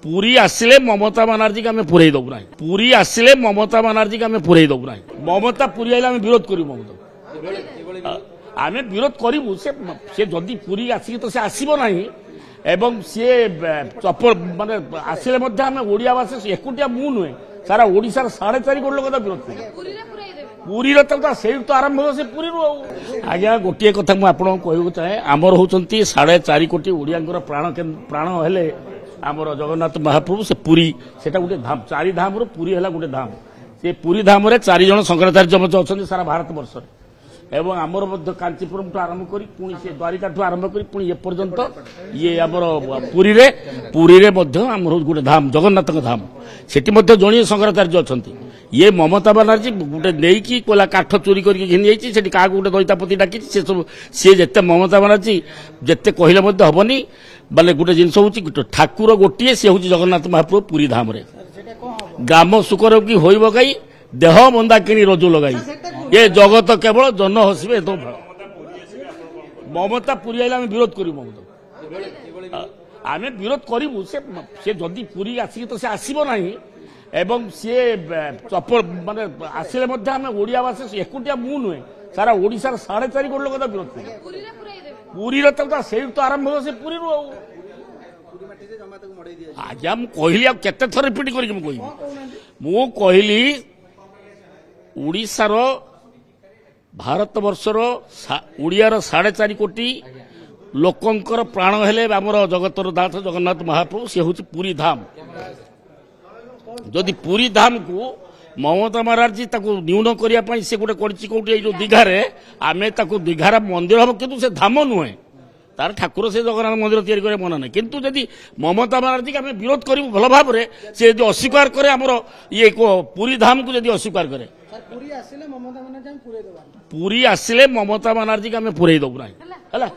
पुरी आसिले ममता बानार्जी आम पुरई दबु ना पुरी आसिले ममता बानार्जी आम पुरई दबु ना ममता पुरी आइले आम विरोध करू ममता आम विरोध करूँ से जदि पुरी आसिक तो से आसब ना एवं सी चपल माने आसिले आम ओडिया भाषा एकुटिया मु नुहे सारा ओडिशार 4.5 कोटी लोक विरोध करें पुरी से तो आरंभ हो से पुरी आज्ञा गोटे कथा मुझे कहूँ चाहे आमर होती 4.5 कोटी ओडिया प्राण हेले आमर जगन्नाथ महाप्रभु से पुरी से गोटे धाम 4 धाम रू पुरी है गोटे धाम से पुरी धाम 4 जन शंकराचार्य अच्छा सारा भारत वर्ष एवं आमर कांचीपुरम ठू आरंभ कर पुणी से द्वारिका ठू आरंभ कर पुणी एपर्यंत ये आमर पुरी रे गोटे धाम जगन्नाथ धाम सेठी जड़िए शंकराचार्य अच्छा ये ममता बानार्जी गोटे नहीं कोला काठ चोरी करके घिनी जाइए क्या गोटे दैतापति डाकी से सब सी जिते ममता बानार्जी जिते कहले हेनी बाले गोटे जिनस हूँ ठाकुर गोटे सी हूँ जगन्नाथ महाप्रभु पुरी धाम रे ग्राम सुकर की होई बगाई देह बंदा किणी रजु लगाई ये जगत केवल जन हसबे तो ममता पुरी आइले आम विरोध करू ममता आम विरोध करूँ से जदि पुरी आसिक तो से आसब ना एवं सी चपल माने आसिले आम ओडिया भाषा एकुटिया मु नुहे सारा ओडिशार 4.5 कोटी लोक विरोध करें पुरी से तो आरंभ हो से पुरी आज्ञा मुझे केते थर रिपीट करी कहली ओडिशार भारत वर्षर ओडियार 4.5 कोटी लोकंकर प्राण हेले आमर जगतर नाथ जगन्नाथ महाप्रभु सी हूँ पुरी धाम जदि पुरी धाम को ममता बानार्जी न्यून करने से गोटे कौटी जो दीघारे आमे दीघार मंदिर हम किंतु से धाम नुहे तार ठाकुर से जगन्नाथ मंदिर तैयारी मना ना किंतु जदि ममता बानार्जी आम विरोध करूँ भल भाव में से अस्वीकार करे आमर ये पुरी धाम को जदि अस्वीकार करे पुरी आसिले ममता बानार्जी आम पुरई दबु ना।